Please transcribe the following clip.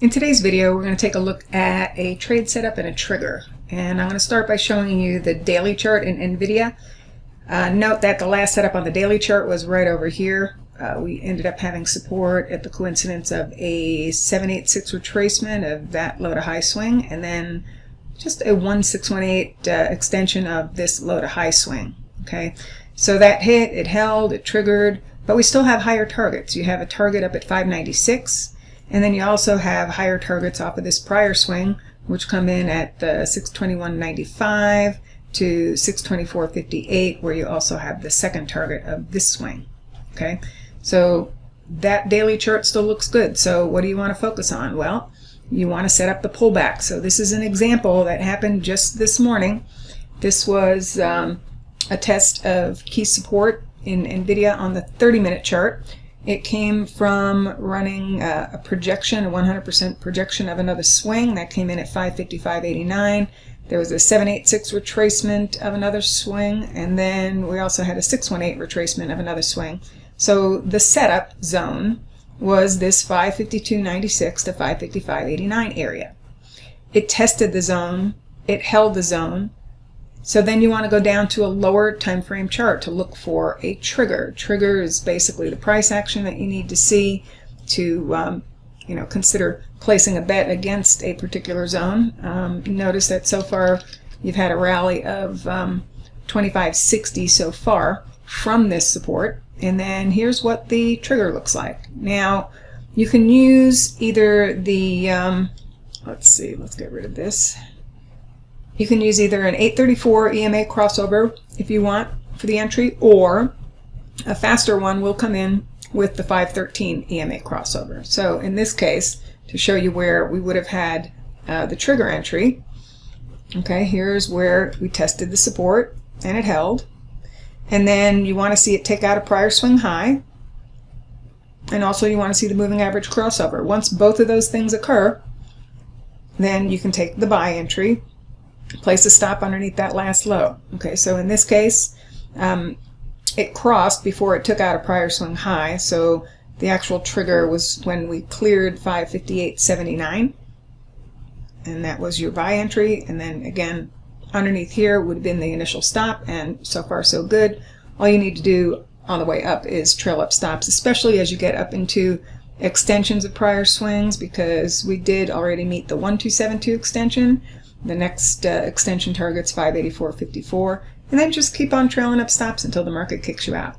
In today's video, we're going to take a look at a trade setup and a trigger. And I'm going to start by showing you the daily chart in NVDA. Note that the last setup on the daily chart was right over here. We ended up having support at the coincidence of a 786 retracement of that low to high swing, and then just a 1618 extension of this low to high swing. Okay, so that hit, it held, it triggered, but we still have higher targets. You have a target up at 596, and then you also have higher targets off of this prior swing, which come in at the 621.95 to 624.58, where you also have the second target of this swing. Okay, so that daily chart still looks good. So what do you want to focus on? Well, you want to set up the pullback. So this is an example that happened just this morning. This was a test of key support in NVIDIA on the 30-minute chart. It came from running a projection, a 100% projection of another swing that came in at 555.89. There was a 786 retracement of another swing, and then we also had a 618 retracement of another swing. So the setup zone was this 552.96 to 555.89 area. It tested the zone, it held the zone. So then you want to go down to a lower time frame chart to look for a trigger. Trigger is basically the price action that you need to see to consider placing a bet against a particular zone. Notice that so far you've had a rally of 25.60 so far from this support, and then here's what the trigger looks like. Now you can use either the let's get rid of this. You can use either an 834 EMA crossover if you want for the entry, or a faster one will come in with the 513 EMA crossover. So in this case, to show you where we would have had the trigger entry, okay, here's where we tested the support and it held. And then you want to see it take out a prior swing high, and also you want to see the moving average crossover. Once both of those things occur, then you can take the buy entry, place a stop underneath that last low. Okay, so in this case, it crossed before it took out a prior swing high, so the actual trigger was when we cleared 558.79, and that was your buy entry. And then again, underneath here would have been the initial stop, and so far so good. All you need to do on the way up is trail up stops, especially as you get up into extensions of prior swings, because we did already meet the 1272 extension. The next extension target's 584.54, and then just keep on trailing up stops until the market kicks you out.